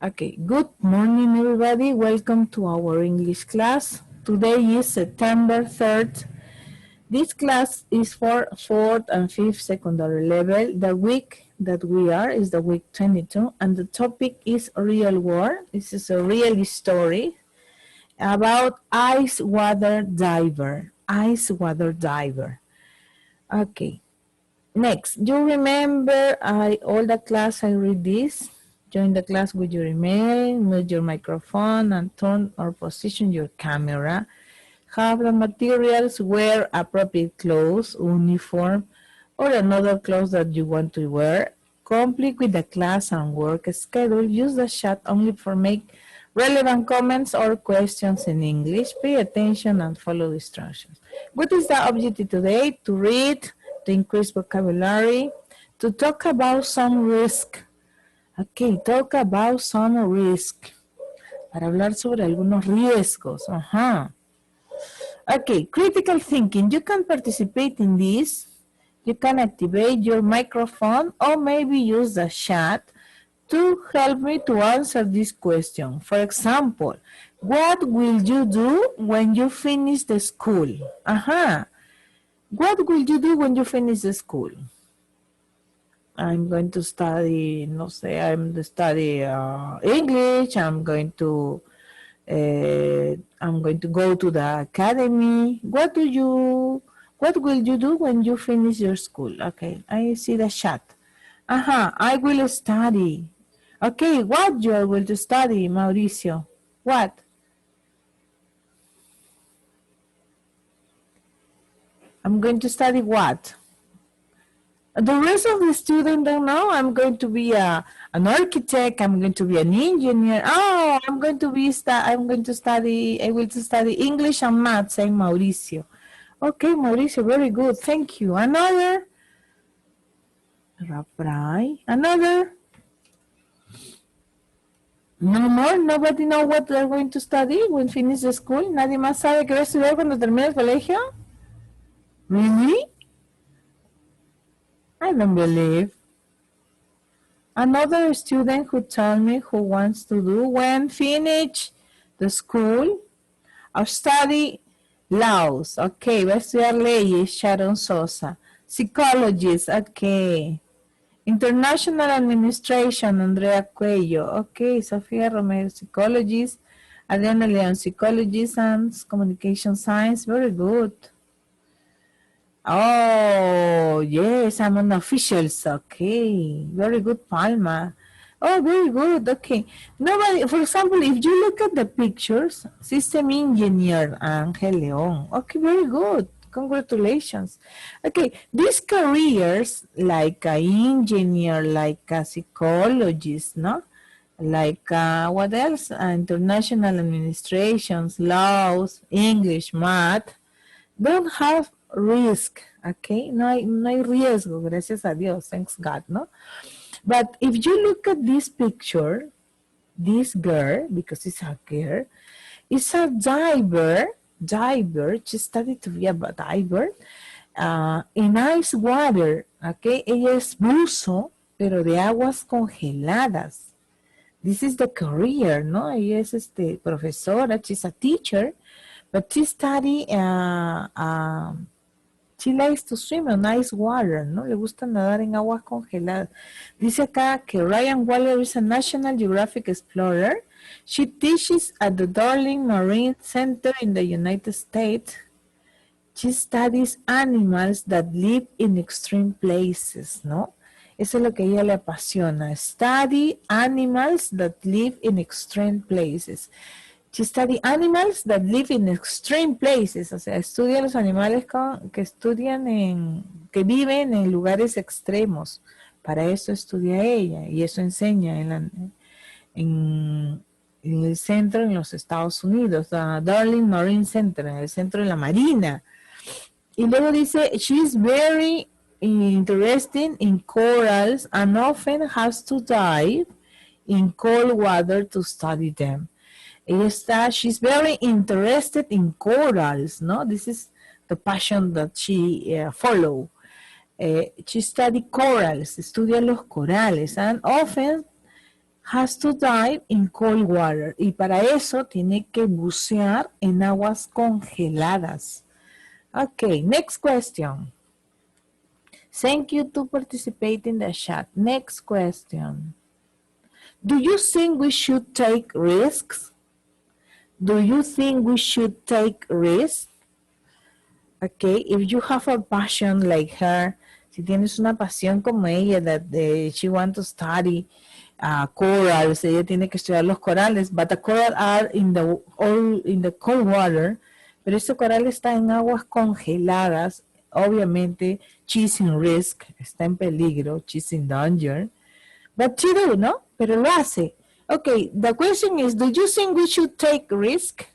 Okay, good morning everybody. Welcome to our English class. Today is September 3rd. This class is for 4th and 5th secondary level. The week that we are is the week 22 and the topic is real world. This is a real story about ice water diver. Ice water diver. Okay. Next, you remember all the class I read this? Join the class with your email, mute your microphone, and turn or position your camera. Have the materials, wear appropriate clothes, uniform, or another clothes that you want to wear. Complete with the class and work schedule. Use the chat only for make relevant comments or questions in English. Pay attention and follow the instructions. What is the objective today? To read, to increase vocabulary, to talk about some risk. Okay, talk about some risk. Para hablar sobre algunos riesgos. Ajá. Okay, critical thinking. You can participate in this. You can activate your microphone or maybe use the chat to help me to answer this question. For example, what will you do when you finish the school? Aha. What will you do when you finish the school? I'm going to study, no sé, I'm to study English. I'm going to go to the academy. What will you do when you finish your school? Okay, I see the chat. I will study. Okay, what you are going to study, Mauricio? What? I'm going to study what? The rest of the students don't know. I'm going to be an architect. I'm going to be an engineer. Oh, I'm going to study. I will study English and math. Say Mauricio. Okay, Mauricio, very good. Thank you. Another. Raprai. Another. No more. Nobody know what they're going to study when finish the school. Nadie más sabe qué va a estudiar cuando termine el colegio. Really? I don't believe. Another student who told me who wants to do when finish the school or study laws. Okay, va a estudiar leyes, Sharon Sosa. Psychologist, okay. International Administration, Andrea Cuello. Okay, Sofía Romero, psychologist. Adriana Leon, psychologist and communication science. Very good. Oh, yes, I'm an official. Okay, very good, Palma. Oh, very good. Okay. Nobody, for example, if you look at the pictures, system engineer, Angel Leon. Okay, very good. Congratulations. Okay, these careers like an engineer, like a psychologist, no? Like what else? International administrations, laws, English, math don't have risk, okay? No hay riesgo, gracias a Dios, thanks God, no? But if you look at this picture, this girl, because it's a girl, is a diver, she studied to be a diver, in ice water, okay? Ella es buzo, pero de aguas congeladas. This is the career, no? Ella es profesora, she's a teacher, but she study she likes to swim in ice water, ¿no? Le gusta nadar en aguas congeladas. Dice acá que Ryan Waller is a National Geographic explorer. She teaches at the Darling Marine Center in the United States. She studies animals that live in extreme places, ¿no? Eso es lo que a ella le apasiona. Study animals that live in extreme places. She study animals that live in extreme places, o sea, estudia los animales que viven en lugares extremos. Para eso estudia ella y eso enseña en el centro en los Estados Unidos, Darling Marine Center, en el centro de la Marina. Y luego dice, she's very interested in corals and often has to dive in cold water to study them. She's very interested in corals, no? This is the passion that she follow. She study corals, estudia los corales, and often has to dive in cold water. Y para eso tiene que bucear en aguas congeladas. Okay, next question. Thank you to participate in the chat. Next question. Do you think we should take risks? Do you think we should take risks? Okay, if you have a passion like her, si tienes una pasión como ella, that she wants to study corals, ella tiene que estudiar los corales, but the coral are all in the cold water, pero este coral está en aguas congeladas, obviamente she's in risk, está en peligro, she's in danger, but she do, ¿no? Pero lo hace. Okay, the question is, do you think we should take risk?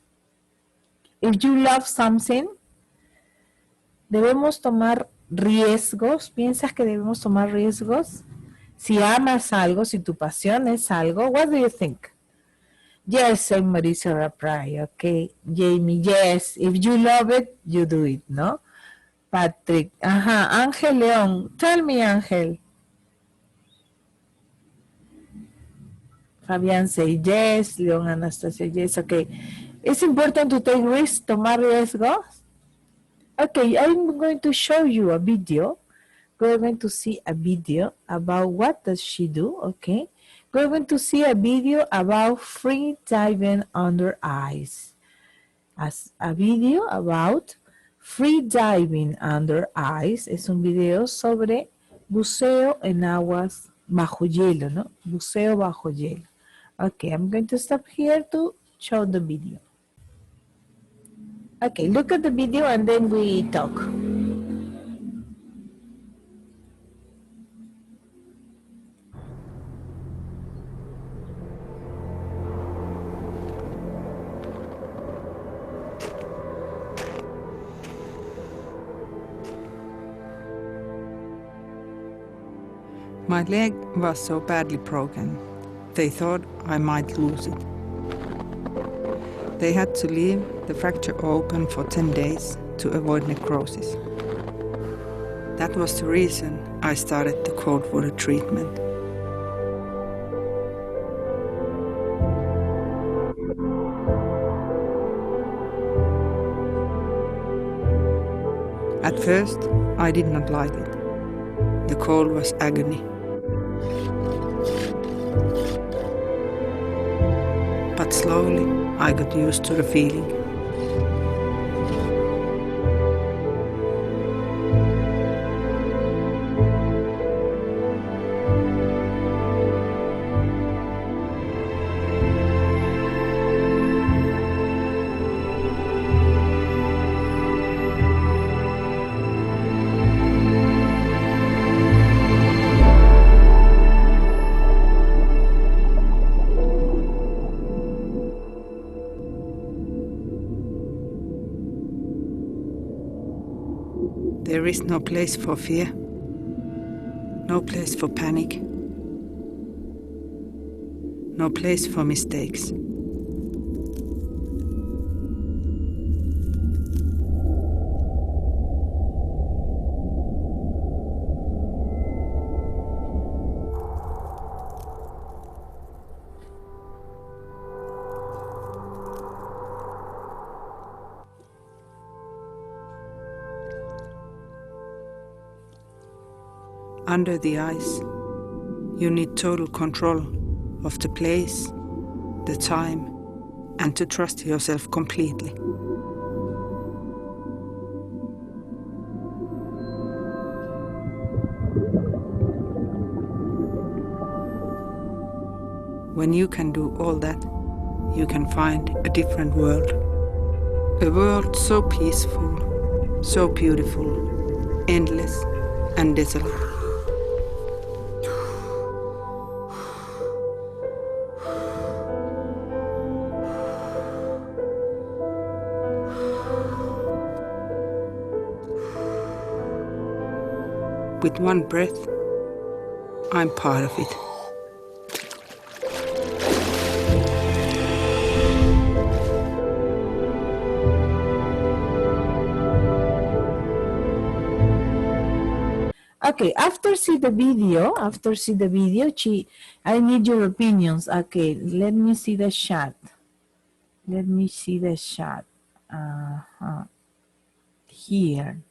If you love something, ¿debemos tomar riesgos? ¿Piensas que debemos tomar riesgos? Si amas algo, si tu pasión es algo, what do you think? Yes, say Marisa Rapray, okay. Jamie, yes, if you love it, you do it, ¿no? Patrick, ajá, Ángel León, tell me, Ángel. Fabián say yes, León Anastasia, yes, okay. It's important to take risks, tomar riesgos. Okay, I'm going to show you a video. We're going to see a video about what does she do, okay? We're going to see a video about free diving under ice. As a video about free diving under ice. Es un video sobre buceo en aguas bajo hielo, ¿no? Buceo bajo hielo. Okay, I'm going to stop here to show the video. Okay, look at the video and then we talk. My leg was so badly broken, they thought I might lose it. They had to leave the fracture open for 10 days to avoid necrosis. That was the reason I started the cold water treatment. At first, I did not like it. The cold was agony. But slowly, I got used to the feeling. There is no place for fear, no place for panic, no place for mistakes. Under the ice, you need total control of the place, the time, and to trust yourself completely. When you can do all that, you can find a different world. A world so peaceful, so beautiful, endless, and desolate. With one breath, I'm part of it. Okay, after see the video, I need your opinions. Okay, let me see the chat. Let me see the chat. Here.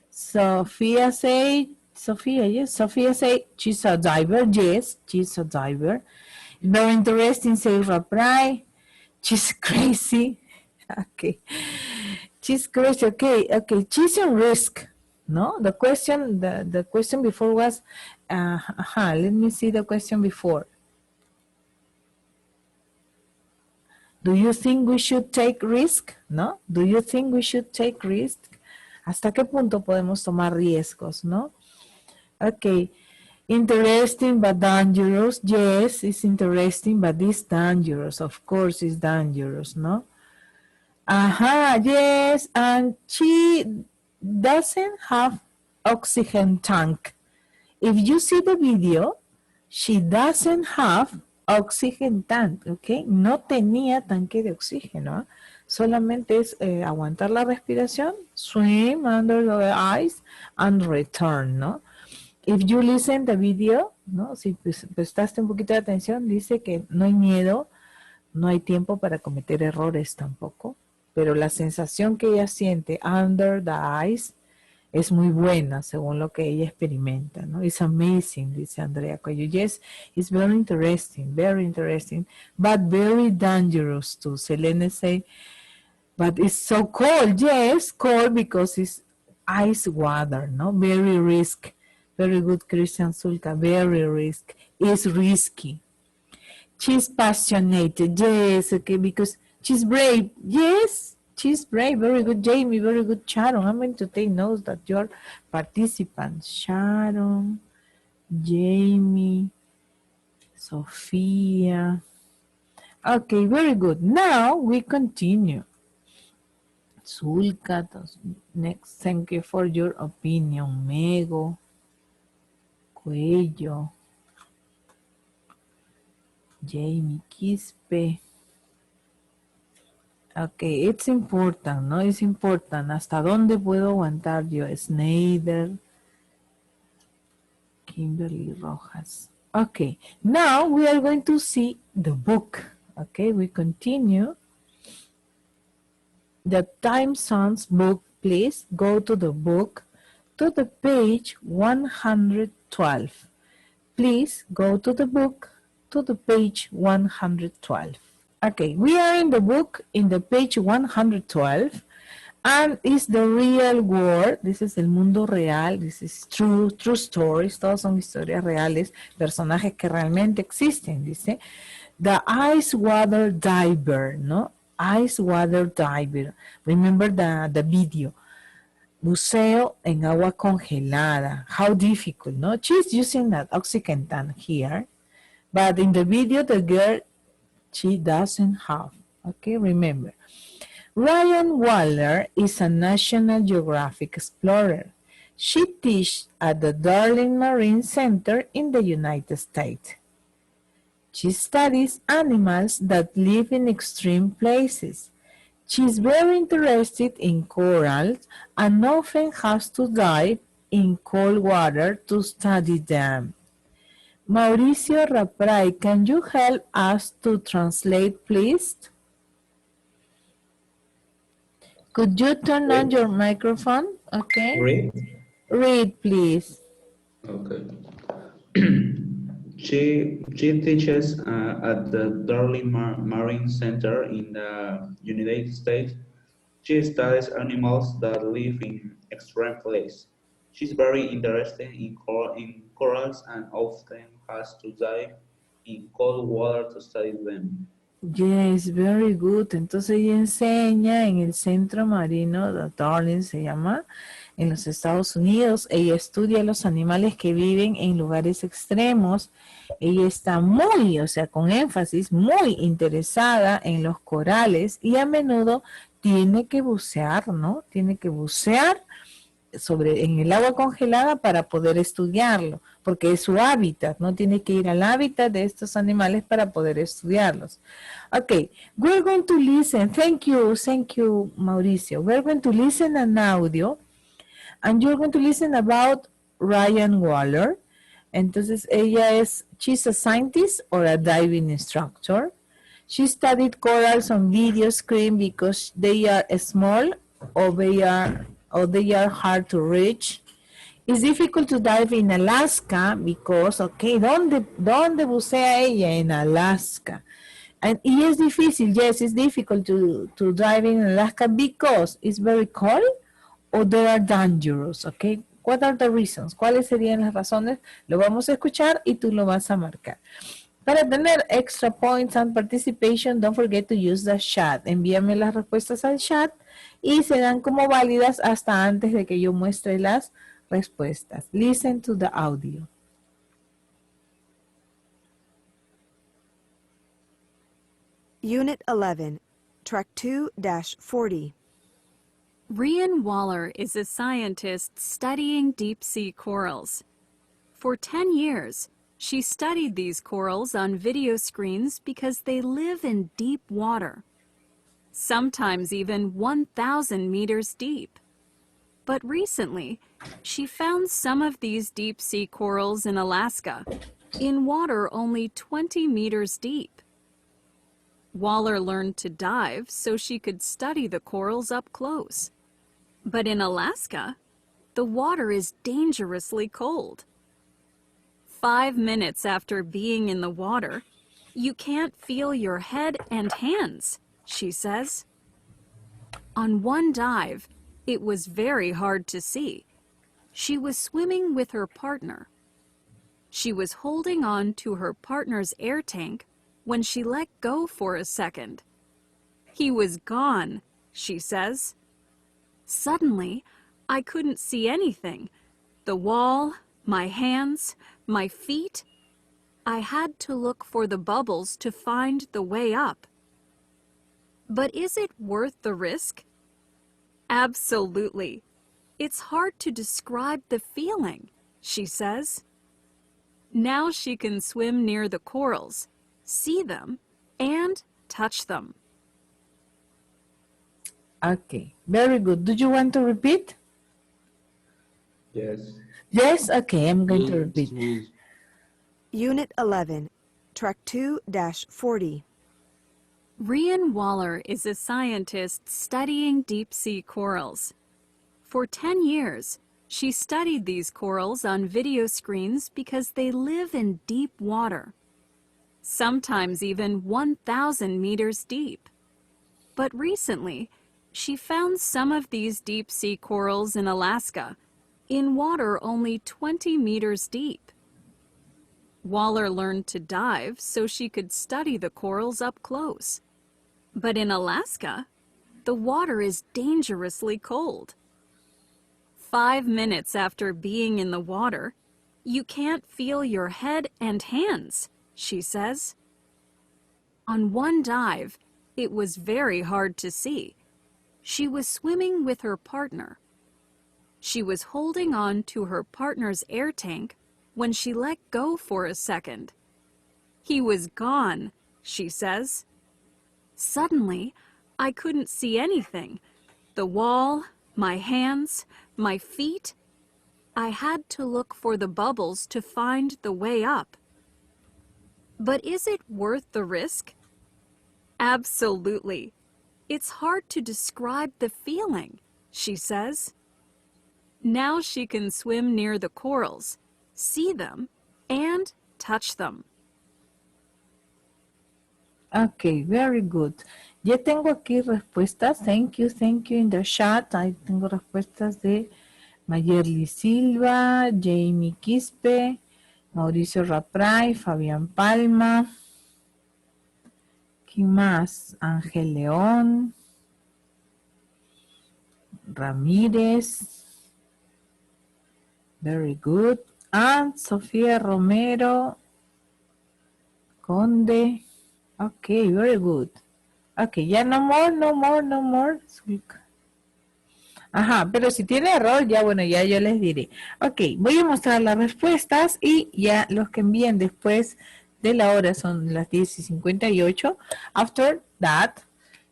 Sophia, yes. Sophia say she's a diver. Yes, she's a diver. Very interesting, say Raprai. She's crazy. Okay. She's crazy. Okay, okay. She's in risk. No, the question before was, let me see the question before. Do you think we should take risk? ¿No? Do you think we should take risk? ¿Hasta qué punto podemos tomar riesgos? ¿No? Okay. Interesting but dangerous. Yes, it's interesting, but it's dangerous. Of course, it's dangerous, no? Yes, and she doesn't have oxygen tank. If you see the video, she doesn't have oxygen tank, ¿ok? No tenía tanque de oxígeno, ¿eh? Solamente es aguantar la respiración, swim under the ice and return, ¿no? If you listen the video, ¿no? Si prestaste un poquito de atención, dice que no hay miedo, no hay tiempo para cometer errores tampoco, pero la sensación que ella siente under the ice es muy buena según lo que ella experimenta, ¿no? It's amazing, dice Andrea Coelho. Yes, it's very interesting, but very dangerous too. Selene say, but it's so cold. Yes, cold because it's ice water, no? Very risk. Very good, Christian Sulka, very risk. It's risky. She's passionate, yes, okay, because she's brave. Yes, she's brave. Very good, Jamie. Very good, Sharon. I'm going to take notes that you're participants. Sharon, Jamie, Sophia. Okay, very good. Now we continue. Sulka, next. Thank you for your opinion. Mego, Cuello, Jamie Quispe. Ok, it's important, ¿no? Es important. ¿Hasta dónde puedo aguantar yo? Snyder, Kimberly Rojas. Okay, now we are going to see the book. Okay, we continue. The Time Zones book, please go to the book, to the page 112. Please go to the book, to the page 112. Okay, we are in the book in the page 112 and it's the real world. This is el mundo real. This is true stories. Todos son historias reales, personajes que realmente existen. Dice, the ice water diver, ¿no? Ice water diver. Remember the video. Buceo en agua congelada. How difficult, no? She's using that oxygen tank here. But in the video, the girl, she doesn't have. Okay, remember. Ryan Waller is a National Geographic explorer. She teaches at the Darling Marine Center in the United States. She studies animals that live in extreme places. She's very interested in corals and often has to dive in cold water to study them. Mauricio Rapray, can you help us to translate, please? Could you turn on your microphone? Okay. Read, please. Okay. She teaches at the Darling Marine Center in the United States. She studies animals that live in extreme places. She's very interested in corals and often has to dive in cold water to study them. Yes, very good. Entonces ella enseña en el centro marino, de Darling se llama, en los Estados Unidos. Ella estudia los animales que viven en lugares extremos. Ella está muy, o sea, con énfasis, muy interesada en los corales y a menudo tiene que bucear, ¿no? Tiene que bucear en el agua congelada para poder estudiarlo, porque es su hábitat, no tiene que ir al hábitat de estos animales para poder estudiarlos. Okay, we're going to listen. Thank you, Mauricio. We're going to listen an audio, and you're going to listen about Ryan Waller. Entonces she's a scientist or a diving instructor. She studied corals on video screen because they are small or they are hard to reach. It's difficult to dive in Alaska because, okay, ¿dónde bucea ella? En Alaska. Y es difícil, yes, it's difficult to dive in Alaska because it's very cold or they are dangerous, okay? What are the reasons? ¿Cuáles serían las razones? Lo vamos a escuchar y tú lo vas a marcar. Para tener extra points and participation, don't forget to use the chat. Envíame las respuestas al chat y serán como válidas hasta antes de que yo muestre las respuestas. Listen to the audio. Unit 11, Track 2-40. Ryan Waller is a scientist studying deep-sea corals. For 10 years, she studied these corals on video screens because they live in deep water, sometimes even 1,000 meters deep. But recently, she found some of these deep-sea corals in Alaska, in water only 20 meters deep. Waller learned to dive so she could study the corals up close. But in Alaska, the water is dangerously cold. 5 minutes after being in the water, you can't feel your head and hands, she says. On one dive, it was very hard to see. She was swimming with her partner. She was holding on to her partner's air tank when she let go for a second. He was gone, she says. Suddenly, I couldn't see anything. The wall, my hands, my feet. I had to look for the bubbles to find the way up. But is it worth the risk? Absolutely. It's hard to describe the feeling, she says. Now she can swim near the corals, see them, and touch them. Okay, very good. Do you want to repeat? Yes. Yes? Okay, I'm going to repeat. Unit 11, Track 2-40. Ryan Waller is a scientist studying deep-sea corals. For 10 years, she studied these corals on video screens because they live in deep water, sometimes even 1,000 meters deep. But recently, she found some of these deep-sea corals in Alaska, in water only 20 meters deep. Waller learned to dive so she could study the corals up close. But in Alaska, the water is dangerously cold. 5 minutes after being in the water, you can't feel your head and hands, she says. On one dive, it was very hard to see. She was swimming with her partner. She was holding on to her partner's air tank when she let go for a second. He was gone, she says. Suddenly, I couldn't see anything. The wall, my hands, my feet. I had to look for the bubbles to find the way up. But is it worth the risk? Absolutely. It's hard to describe the feeling, she says. Now she can swim near the corals, see them, and touch them. Okay, very good. Ya tengo aquí respuestas. Thank you in the chat. Ahí tengo respuestas de Mayerly Silva, Jamie Quispe, Mauricio Rapray, Fabián Palma. ¿Quién más? Ángel León, Ramírez. Very good. And Sofía Romero, Conde. Okay, very good. Okay, ya no more. Ajá, pero si tiene error, ya bueno, ya yo les diré. Ok, voy a mostrar las respuestas y ya los que envíen después de la hora son las 10:58. After that,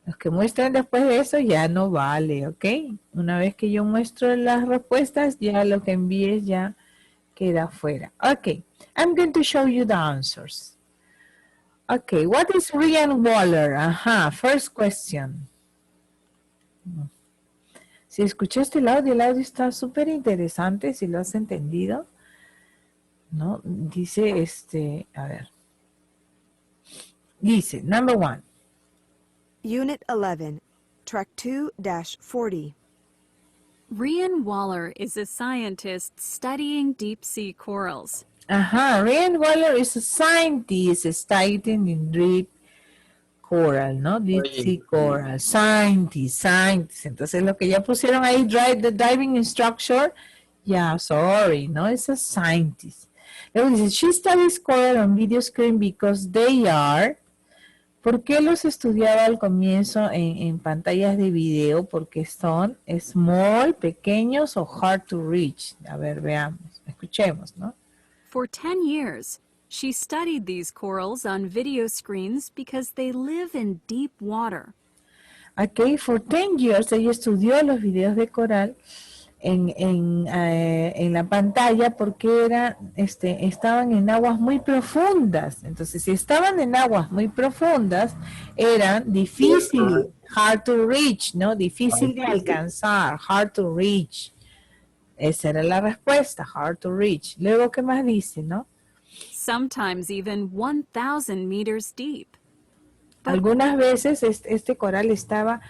los que muestren después de eso ya no vale, ¿ok? Una vez que yo muestro las respuestas, ya lo que envíes ya queda fuera. Okay, I'm going to show you the answers. Okay, what is Ryan Waller? Ajá, first question. Si escuchaste el audio está súper interesante, si lo has entendido, ¿no? Dice, a ver. Dice, number 1. Unit 11, Track 2-40. Ryan Waller is a scientist studying deep-sea corals. Ajá, Ryan Waller is a scientist studying in deep coral, ¿no? Deep sea coral. Scientist. Entonces lo que ya pusieron ahí, the diving instructor, yeah, sorry, no, it's a scientist. Luego dice, she studies coral on video screen because they are. ¿Por qué los estudiaba al comienzo en pantallas de video? Porque son small, pequeños o hard to reach. A ver, veamos, escuchemos, ¿no? For 10 years, she studied these corals on video screens because they live in deep water. Okay, for 10 years ella estudió los videos de coral en la pantalla porque estaban en aguas muy profundas. Entonces, si estaban en aguas muy profundas, eran difícil, hard to reach, ¿no? Difícil de alcanzar, hard to reach. Esa era la respuesta, hard to reach. Luego, ¿qué más dice, no? Sometimes even 1,000 meters deep. Algunas veces este coral estaba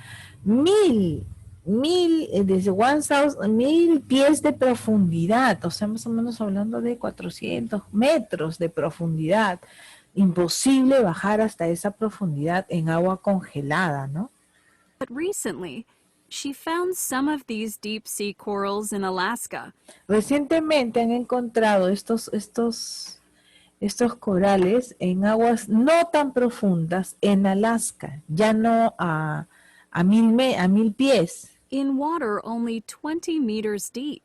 desde 1,000 pies de profundidad, o sea, más o menos hablando de 400 metros de profundidad. Imposible bajar hasta esa profundidad en agua congelada, ¿no? But recently, she found some of these deep-sea corals in Alaska. Recientemente han encontrado estos corales en aguas no tan profundas en Alaska, ya no a 1,000 pies. In water only 20 meters deep.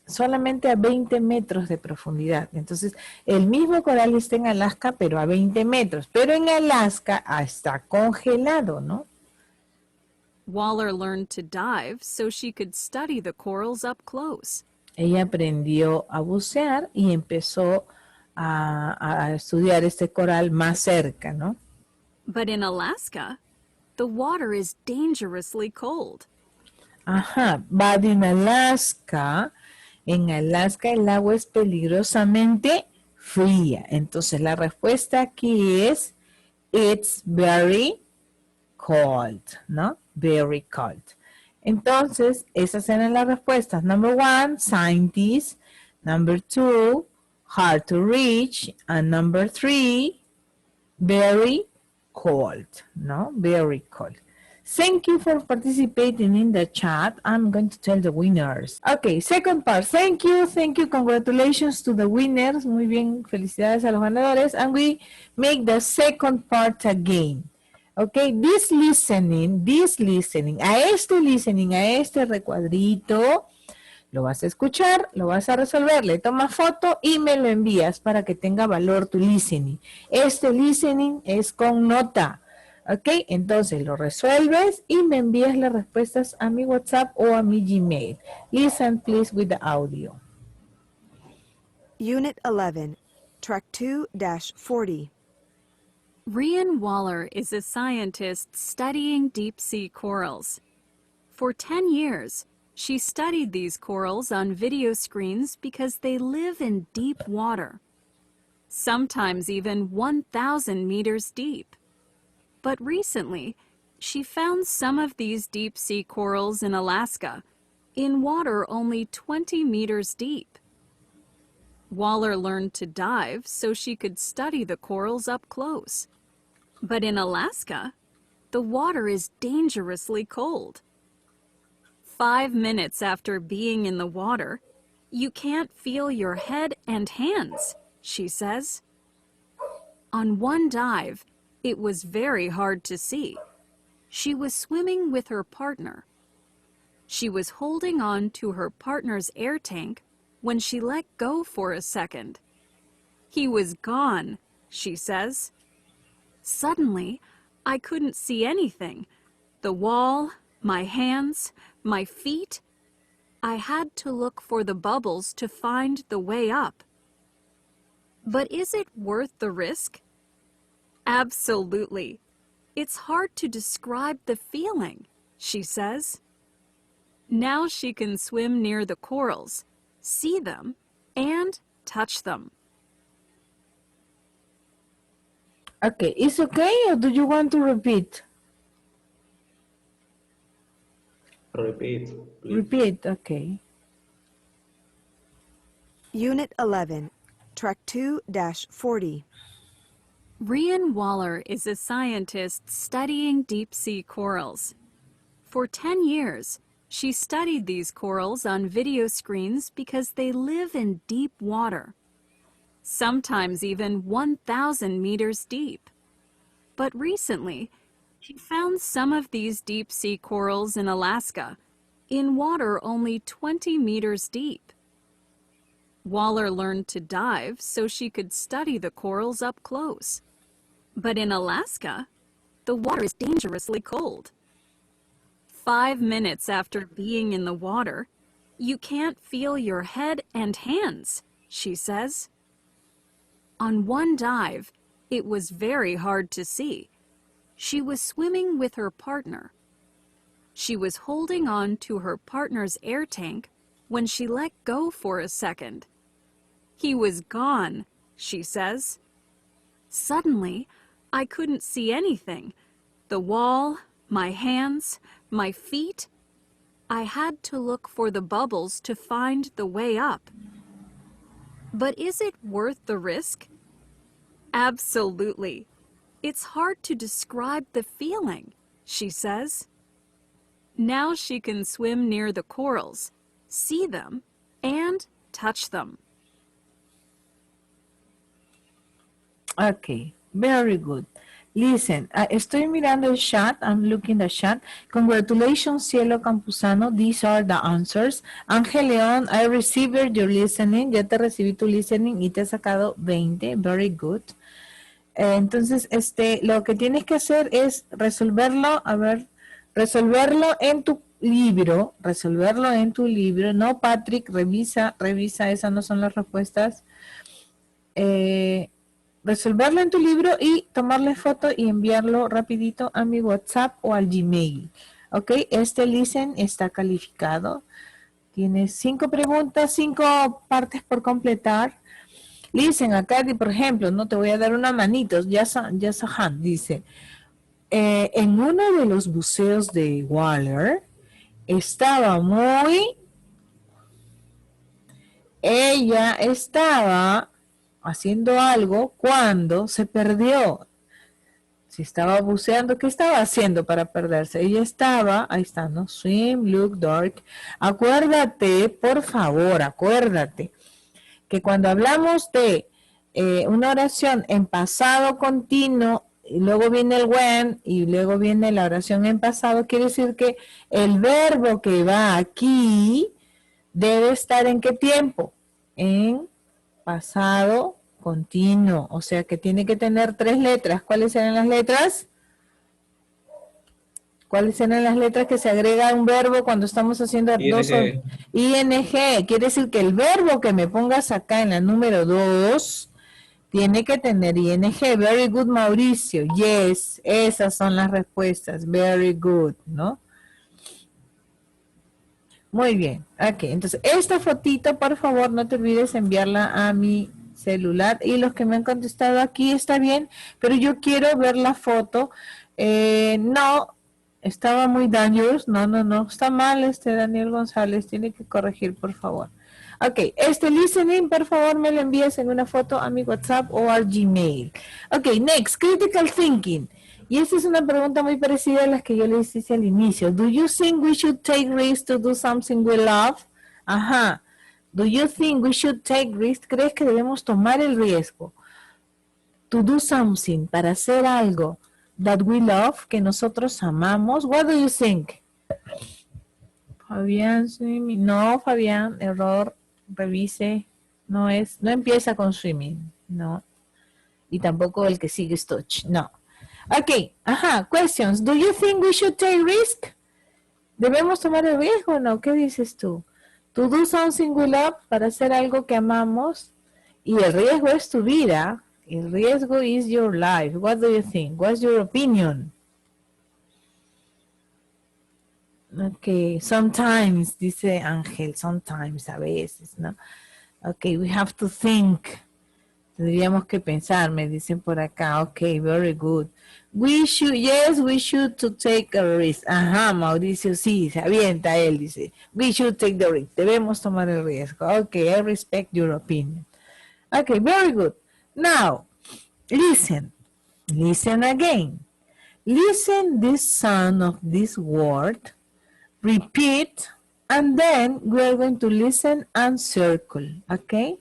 Solamente a 20 metros de profundidad. Entonces, el mismo coral está en Alaska, pero a 20 metros. Pero en Alaska está congelado, ¿no? Waller learned to dive so she could study the corals up close. Ella aprendió a bucear y empezó a estudiar este coral más cerca, ¿no? But in Alaska, the water is dangerously cold. Ajá, but in Alaska, en Alaska el agua es peligrosamente fría. Entonces la respuesta aquí es, it's very cold, ¿no? Very cold. Entonces, esas eran las respuestas. Number 1, scientist. Number 2, hard to reach. And number 3, very cold, ¿no? Very cold. Thank you for participating in the chat. I'm going to tell the winners. Okay, second part. Thank you. Congratulations to the winners. Muy bien, felicidades a los ganadores. And we make the second part again. Okay, this listening, a este recuadrito, lo vas a escuchar, lo vas a resolver, le tomas foto y me lo envías para que tenga valor tu listening. Este listening es con nota. Ok, entonces lo resuelves y me envías las respuestas a mi WhatsApp o a mi Gmail. Listen please with the audio. Unit 11, Track 2-40. Ryan Waller is a scientist studying deep-sea corals. For 10 years, she studied these corals on video screens because they live in deep water, sometimes even 1,000 meters deep. But recently, she found some of these deep-sea corals in Alaska, in water only 20 meters deep. Waller learned to dive so she could study the corals up close. But in Alaska, the water is dangerously cold. 5 minutes after being in the water, you can't feel your head and hands, she says. On one dive, it was very hard to see. She was swimming with her partner. She was holding on to her partner's air tank when she let go for a second. He was gone, she says. Suddenly, I couldn't see anything. The wall, my hands, my feet. I had to look for the bubbles to find the way up. But is it worth the risk? Absolutely. It's hard to describe the feeling, she says. Now she can swim near the corals, see them, and touch them. Okay, it's okay, or do you want to repeat? Repeat, please. Repeat, okay. Unit 11, Track 2-40. Rian Waller is a scientist studying deep-sea corals. For 10 years, she studied these corals on video screens because they live in deep water, sometimes even 1,000 meters deep. But recently, she found some of these deep-sea corals in Alaska, in water only 20 meters deep. Waller learned to dive so she could study the corals up close. But in Alaska, the water is dangerously cold. 5 minutes after being in the water, you can't feel your head and hands, she says. On one dive, it was very hard to see. She was swimming with her partner. She was holding on to her partner's air tank when she let go for a second. He was gone, she says. Suddenly, I couldn't see anything. The wall, my hands, my feet. I had to look for the bubbles to find the way up. But is it worth the risk? Absolutely. It's hard to describe the feeling, she says. Now she can swim near the corals, see them, and touch them. Okay, very good. Listen, estoy mirando el chat. I'm looking the chat. Congratulations, Cielo Campuzano. These are the answers. Ángel León, I received your listening. Ya te recibí tu listening y te he sacado 20. Very good. Entonces, lo que tienes que hacer es resolverlo, resolverlo en tu libro. No, Patrick, revisa, esas no son las respuestas. Resolverlo en tu libro y tomarle foto y enviarlo rapidito a mi WhatsApp o al Gmail. Ok, este listen está calificado. Tiene 5 preguntas, 5 partes por completar. Listen, acá, por ejemplo, no te voy a dar una manito. Yasahan dice, en uno de los buceos de Waller ella estaba haciendo algo cuando se perdió. Si estaba buceando, ¿qué estaba haciendo para perderse? Ella estaba, ahí está, ¿no? Swim, look, dark. Acuérdate, por favor, que cuando hablamos de una oración en pasado continuo, y luego viene el when, y luego viene la oración en pasado, quiere decir que el verbo que va aquí debe estar ¿en qué tiempo? En pasado continuo, o sea que tiene que tener 3 letras. ¿Cuáles serán las letras? ¿Cuáles serán las letras que se agrega a un verbo cuando estamos haciendo ING. ING? Quiere decir que el verbo que me pongas acá en la número 2 tiene que tener ING. Very good, Mauricio. Yes, esas son las respuestas. Very good, ¿no? Muy bien. Ok, entonces esta fotito, por favor, no te olvides enviarla a mi celular. Y los que me han contestado aquí está bien, pero yo quiero ver la foto. No, estaba muy dangerous. No, está mal Daniel González. Tiene que corregir, por favor. Ok, listening, por favor, me lo envías en una foto a mi WhatsApp o al Gmail. Ok, next, critical thinking. Y esta es una pregunta muy parecida a las que yo les hice al inicio. Do you think we should take risks to do something we love? Ajá. Do you think we should take risks? ¿Crees que debemos tomar el riesgo? To do something, para hacer algo that we love, que nosotros amamos. What do you think? Fabián, swimming. No, Fabián, error. Revise. No empieza con swimming. No. Y tampoco el que sigue es touch. No. Ok, questions. Do you think we should take risk? ¿Debemos tomar el riesgo o no? ¿Qué dices tú? To do something we love, para hacer algo que amamos. Y el riesgo es tu vida. El riesgo is your life. What do you think? What's your opinion? Okay, sometimes, dice Ángel, sometimes, a veces, ¿no? Okay, we have to think. Tendríamos que pensar, me dicen por acá. Okay, very good. We should, yes, we should to take a risk. Ajá, Mauricio, sí, se avienta él, dice. We should take the risk. Debemos tomar el riesgo. Okay, I respect your opinion. Okay, very good. Now, listen. Listen again. Listen this sound of this word. Repeat, and then we are going to listen and circle, okay?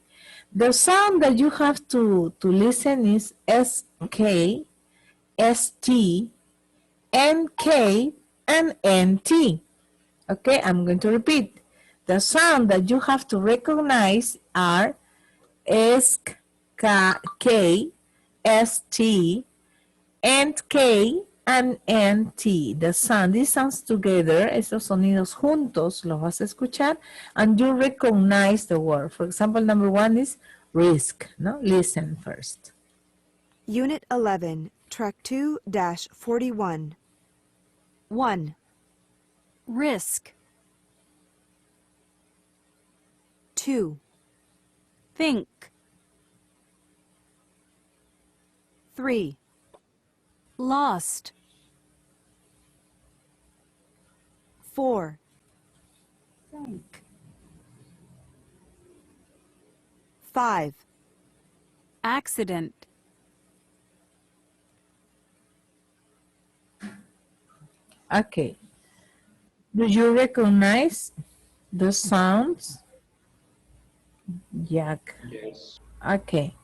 The sound that you have to listen is SK, ST, NK, and NT. Okay, I'm going to repeat. The sound that you have to recognize are SK, ST, NK, and NT. The sound, these sounds together, esos sonidos juntos, los vas a escuchar, and you recognize the word. For example, number one is risk, no? Listen first. Unit 11, Track 2-41. 1, Risk. 2, Think. 3, Lost. 4, Think. 5, Accident. Okay. Do you recognize the sounds? Jack. Yes. Okay.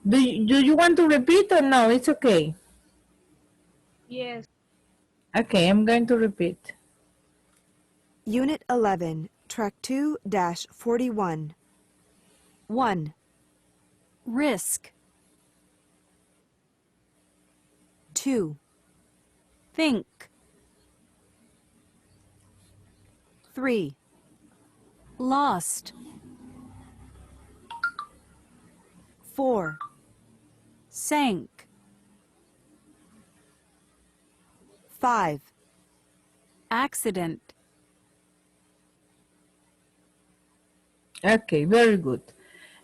Do you want to repeat or no? It's okay. Yes. Okay, I'm going to repeat. Unit 11, Track 2-41. 1, Risk. 2, Think. 3, Lost. 4, Sank. 5, Accident. Okay, very good.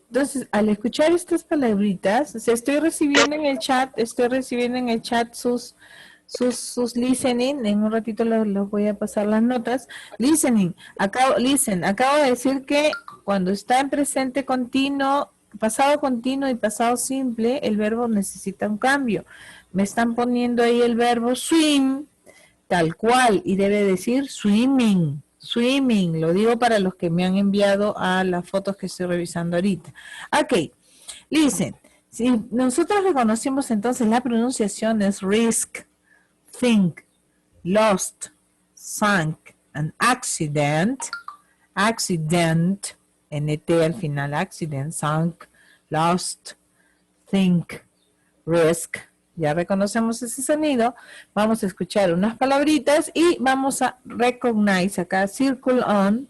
Entonces, al escuchar estas palabritas, estoy recibiendo en el chat sus listening. En un ratito los voy a pasar las notas. Listening. Acabo de decir que cuando está en presente continuo, pasado continuo y pasado simple, el verbo necesita un cambio. Me están poniendo ahí el verbo swim, tal cual, y debe decir swimming. Swimming, lo digo para los que me han enviado a las fotos que estoy revisando ahorita. Ok, listen, si nosotros reconocimos entonces la pronunciación es risk, think, lost, sank, and accident, NT al final, accident, sank, lost, think, risk. Ya reconocemos ese sonido, vamos a escuchar unas palabritas y vamos a recognize acá, circle on.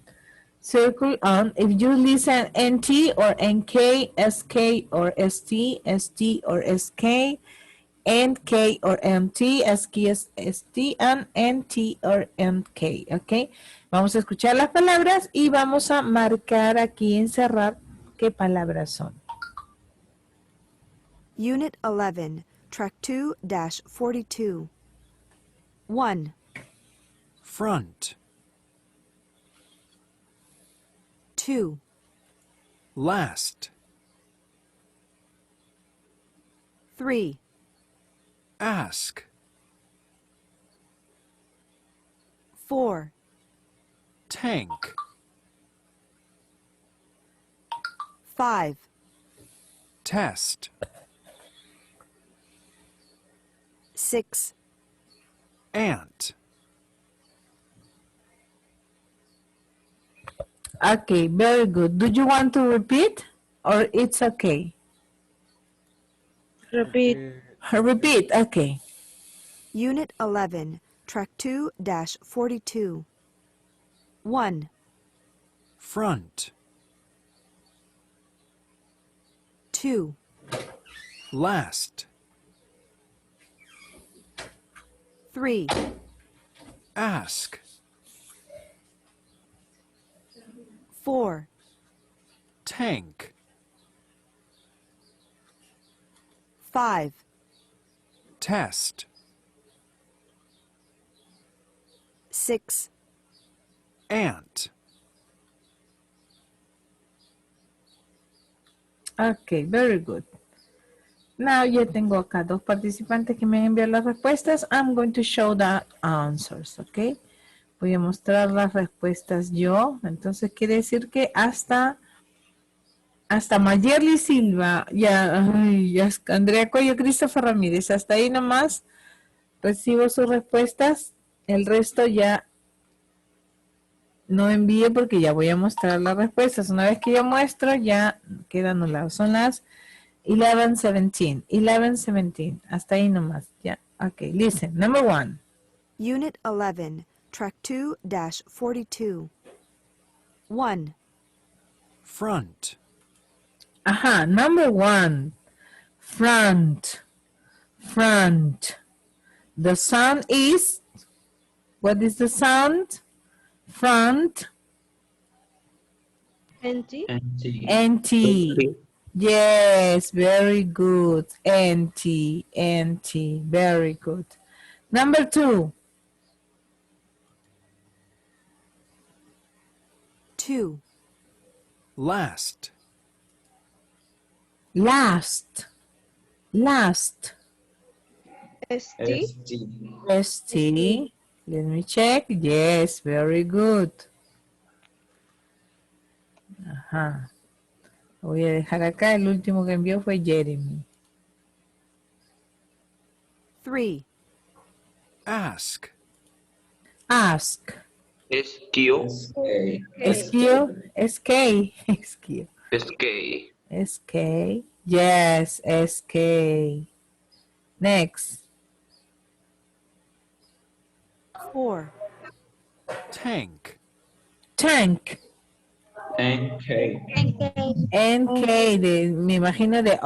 If you listen NT or NK, SK or ST, ST or SK, NK or MT, SK, ST, and NT or MK, ¿ok? Vamos a escuchar las palabras y vamos a marcar aquí, encerrar qué palabras son. Unit 11, Track 2-42. 1, front, 2, last, 3, ask, 4, tank, 5, test, 6, ant, Okay, very good. Do you want to repeat or it's okay? Repeat. Repeat, okay. Unit 11, Track 2-42. 1, Front. 2, Last. 3, Ask. 4, Tank. 5, Test. 6, Ant. Okay, very good. Now ya tengo acá dos participantes que me han enviado las respuestas. I'm going to show the answers, ok. Voy a mostrar las respuestas yo. Entonces quiere decir que hasta Mayerly Silva, ya Andrea Coyo, Christopher Ramírez, hasta ahí nomás recibo sus respuestas. El resto ya no envíe porque ya voy a mostrar las respuestas. Una vez que yo muestro, ya queda anulado. Son las 11:17. Hasta ahí nomás. Ya. Okay, listen. Number 1. Unit 11, Track 2-42. 1, Front. Ajá, number 1. Front. The sound is, what is the sound? Front. Empty. NT. Yes, very good. NT. Very good. Number 2. 2, Last. Last. ST. ST. Let me check. Yes, very good. Ajá. Voy a dejar acá. El último que envió fue Jeremy. 3, Ask. Ask. SQ. SK. Yes, SK. Next. 4, Tank. Tank. NK, me imagino de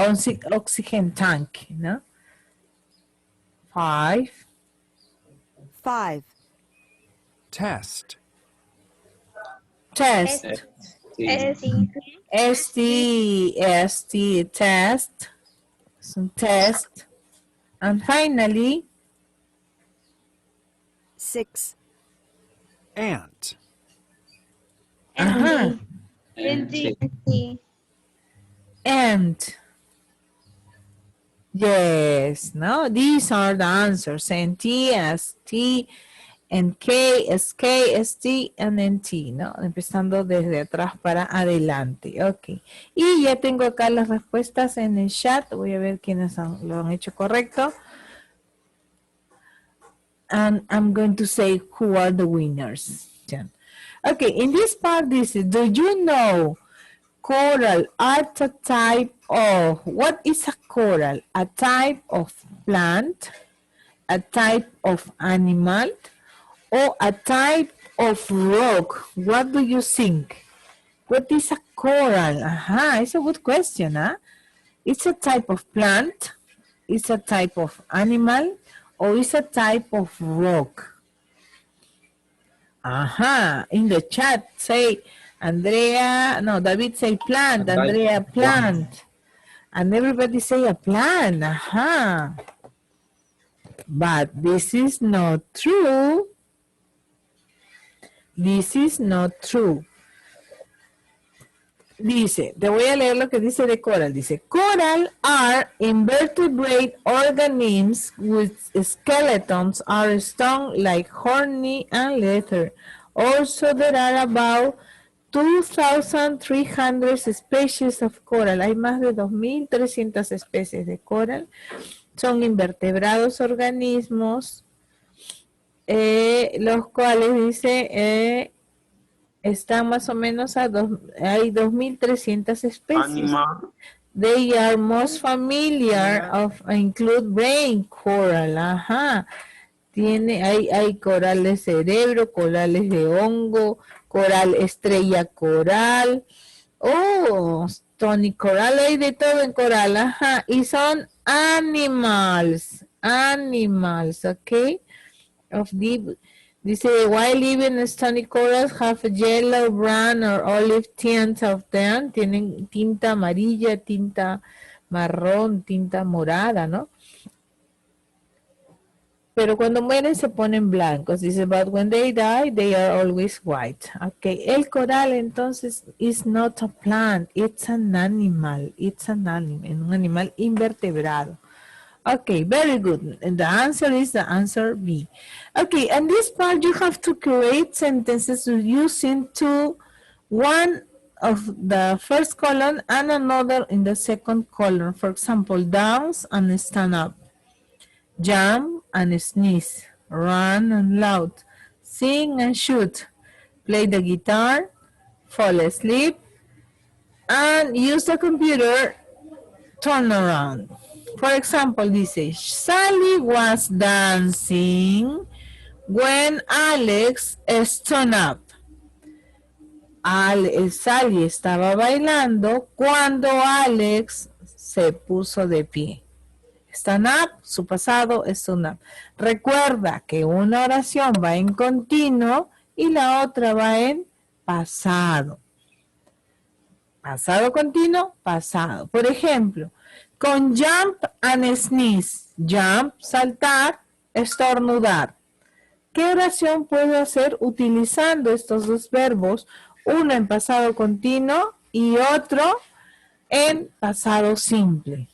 oxygen tank, ¿no? 5. 5, Test. Test. ST, test. So test. And finally, 6, Ant. uh-huh, NT. and. Yes, no, these are the answers. NT, ST, NK, SK, ST, and NT, ¿no? Empezando desde atrás para adelante. Ok. Y ya tengo acá las respuestas en el chat. Voy a ver quiénes lo han hecho correcto. And I'm going to say who are the winners. Okay, in this part, this is, do you know coral are a type of, what is a coral? A type of plant, a type of animal, or a type of rock? What do you think? What is a coral? Aha, it's a good question, huh? It's a type of plant, it's a type of animal, or it's a type of rock? Aha, in the chat, say, David say plant, Andrea plant. And everybody say a plant, aha. But this is not true. This is not true. Dice, te voy a leer lo que dice de coral. Dice, coral are invertebrate organisms with skeletons are strong like horny and leather. Also, there are about 2,300 species of coral. Hay más de 2,300 especies de coral. Son invertebrados organismos, los cuales dice... están más o menos hay 2,300 especies. Animal. They are most familiar of include brain coral. Ajá. Hay corales cerebro, corales de hongo, coral estrella coral. Oh, Tony Coral, hay de todo en coral, ajá. Y son animals, okay? Of deep, dice, while living stony corals have a yellow, brown, or olive tints of them. Tienen tinta amarilla, tinta marrón, tinta morada, ¿no? Pero cuando mueren se ponen blancos. Dice, but when they die, they are always white. Okay. El coral, entonces, is not a plant. It's an animal. It's an animal. Un animal invertebrado. Okay, very good. And the answer is the answer B. Okay, and this part you have to create sentences using one of the first column and another in the second column. For example, dance and stand up. Jump and sneeze, run and loud, sing and shoot, play the guitar, fall asleep, and use the computer, turn around. For example, dice, Sally was dancing when Alex stood up. Sally estaba bailando cuando Alex se puso de pie. Stand up, su pasado es stand up. Recuerda que una oración va en continuo y la otra va en pasado. Pasado continuo, pasado. Por ejemplo, con jump and sneeze. Jump, saltar, estornudar. ¿Qué oración puedo hacer utilizando estos dos verbos? Uno en pasado continuo y otro en pasado simple.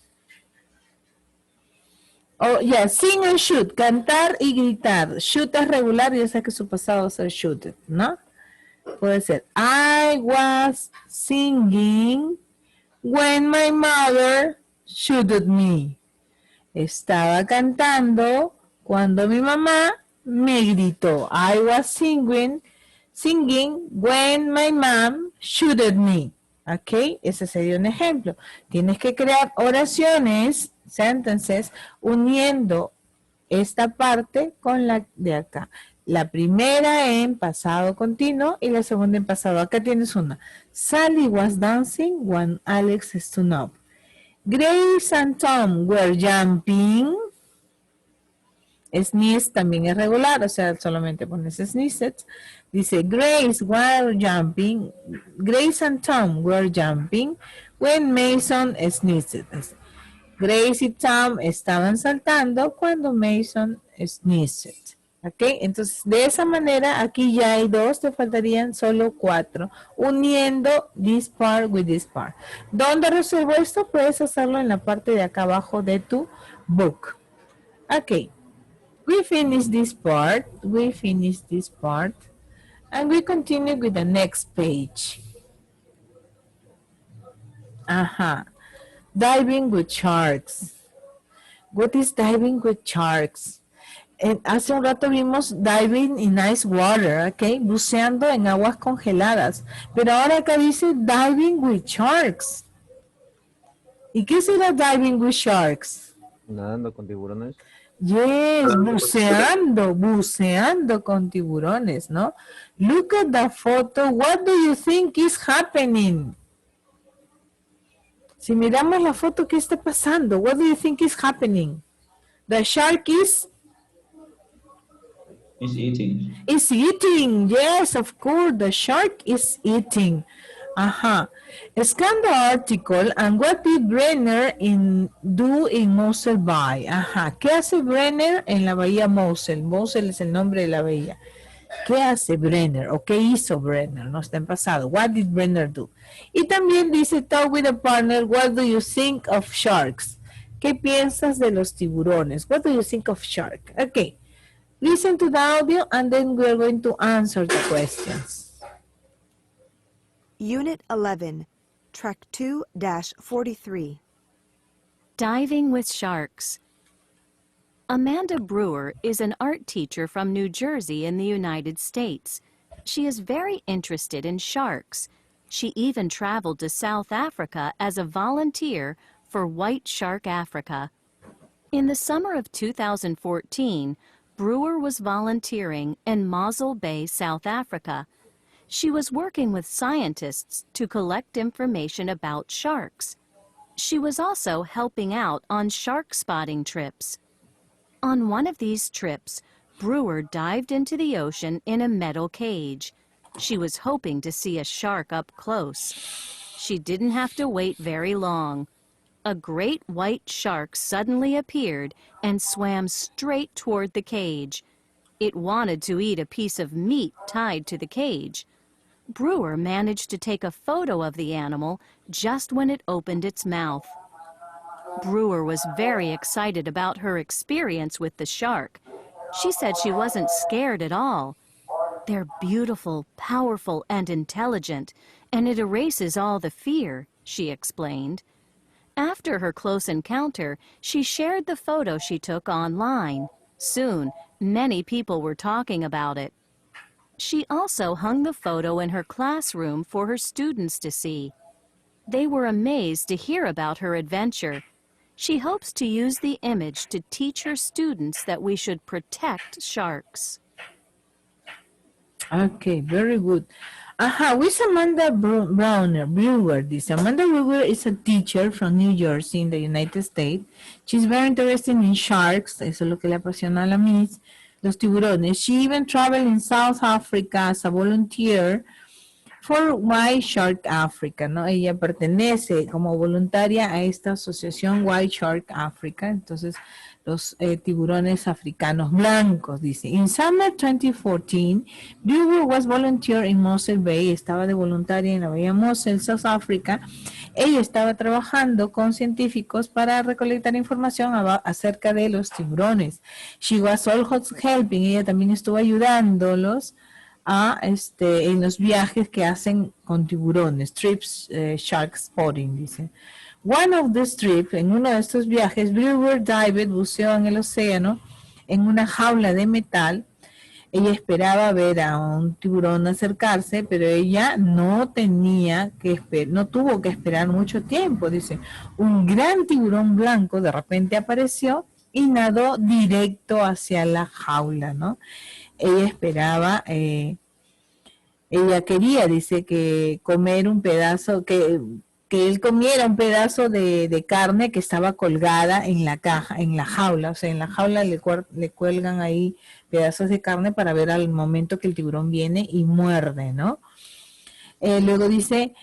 Oh, yeah, sing and shoot, cantar y gritar. Shoot es regular, ya sé que su pasado va a ser shooted, ¿no? Puede ser, I was singing when my mother shooted me. Estaba cantando cuando mi mamá me gritó. I was singing when my mom shooted me. ¿Ok? Ese sería un ejemplo. Tienes que crear oraciones, sentences, uniendo esta parte con la de acá. La primera en pasado continuo y la segunda en pasado. Acá tienes una. Sally was dancing when Alex stood up. Grace and Tom were jumping. Sneeze también es regular, o sea, solamente pones sneezed. Dice, Grace and Tom were jumping when Mason sneezed. Grace y Tom estaban saltando cuando Mason sneezed. ¿Ok? Entonces, de esa manera, aquí ya hay dos, te faltarían solo 4, uniendo this part with this part. ¿Dónde resuelvo esto? Puedes hacerlo en la parte de acá abajo de tu book. Ok. We finish this part, and we continue with the next page. Diving with sharks. What is diving with sharks? Hace un rato vimos diving in ice water, ¿ok? Buceando en aguas congeladas. Pero ahora acá dice diving with sharks. ¿Y qué será diving with sharks? Nadando con tiburones. Yes, buceando con tiburones, ¿no? Look at the photo. What do you think is happening? Si miramos la foto, ¿qué está pasando? What do you think is happening? The shark is eating. Is eating. Yes, of course. The shark is eating. Scan the article and what did Brenner do in Mosel Bay? ¿Qué hace Brenner en la bahía Mosel? Mosel es el nombre de la bahía. ¿Qué hace Brenner? ¿O qué hizo Brenner? No está en pasado. What did Brenner do? Y también dice, talk with a partner, what do you think of sharks? ¿Qué piensas de los tiburones? What do you think of shark? Okay. Listen to the audio and then we're going to answer the questions. Unit 11, Track 2-43. Diving with sharks. Amanda Brewer is an art teacher from New Jersey in the United States. She is very interested in sharks. She even traveled to South Africa as a volunteer for White Shark Africa. In the summer of 2014, Brewer was volunteering in Mossel Bay, South Africa. She was working with scientists to collect information about sharks. She was also helping out on shark spotting trips. On one of these trips, Brewer dived into the ocean in a metal cage. She was hoping to see a shark up close. She didn't have to wait very long. A great white shark suddenly appeared and swam straight toward the cage. It wanted to eat a piece of meat tied to the cage. Brewer managed to take a photo of the animal just when it opened its mouth. Brewer was very excited about her experience with the shark. She said she wasn't scared at all. They're beautiful, powerful, and intelligent, and it erases all the fear, she explained. After her close encounter, she shared the photo she took online. Soon, many people were talking about it. She also hung the photo in her classroom for her students to see. They were amazed to hear about her adventure. She hopes to use the image to teach her students that we should protect sharks. Okay, very good. Who is Amanda Brewer? This Amanda Brewer is a teacher from New Jersey in the United States. She's very interested in sharks. Eso es lo que le apasiona a la Miss. Los tiburones. She even traveled in South Africa as a volunteer for White Shark Africa, ¿no? Ella pertenece como voluntaria a esta asociación White Shark Africa, entonces los tiburones africanos blancos, dice. In summer 2014, Brewer was volunteer in Mossel Bay, estaba de voluntaria en la bahía Mossel, South Africa. Ella estaba trabajando con científicos para recolectar información acerca de los tiburones. She was also helping, ella también estuvo ayudándolos en los viajes que hacen con tiburones, trips, shark spotting, dice. One of the trips, en uno de estos viajes, Brewer dived, buceó en el océano, en una jaula de metal. Ella esperaba ver a un tiburón acercarse, pero ella no tuvo que esperar mucho tiempo, dice. Un gran tiburón blanco de repente apareció y nadó directo hacia la jaula, ¿no? Ella esperaba, ella quería, dice, que comer un pedazo, que él comiera un pedazo de carne que estaba colgada en la caja, en la jaula, o sea, en la jaula le cuelgan ahí pedazos de carne para ver al momento que el tiburón viene y muerde, ¿no? Luego dice,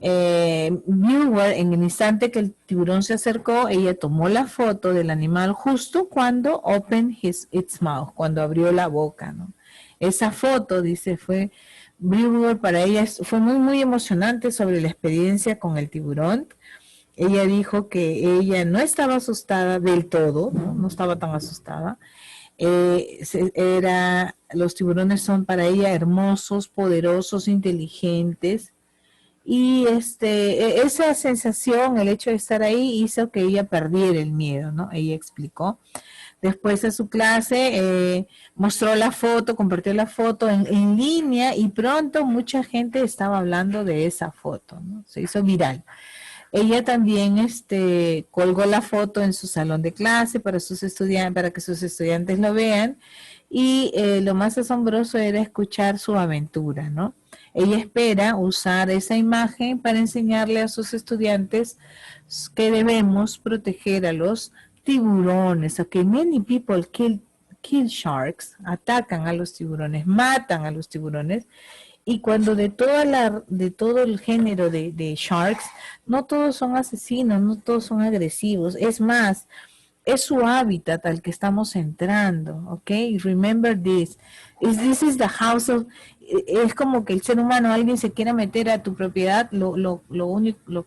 Brewer, en el instante que el tiburón se acercó, ella tomó la foto del animal justo cuando opened its mouth, cuando abrió la boca, ¿no? Esa foto, dice, Brewer para ella fue muy, muy emocionante sobre la experiencia con el tiburón. Ella dijo que ella no estaba asustada del todo, no estaba tan asustada. Los tiburones son para ella hermosos, poderosos, inteligentes. Y esa sensación, el hecho de estar ahí, hizo que ella perdiera el miedo, ¿no? Ella explicó. Después de su clase, mostró la foto, compartió la foto en línea y pronto mucha gente estaba hablando de esa foto, ¿no? Se hizo viral. Ella también colgó la foto en su salón de clase para que sus estudiantes lo vean y lo más asombroso era escuchar su aventura, ¿no? Ella espera usar esa imagen para enseñarle a sus estudiantes que debemos proteger a los tiburones. Okay, many people kill sharks, atacan a los tiburones, matan a los tiburones. Y cuando de todo el género de sharks, no todos son asesinos, no todos son agresivos. Es más, es su hábitat al que estamos entrando, ¿ok? Remember this. This is the house of... Es como que el ser humano, alguien se quiera meter a tu propiedad, lo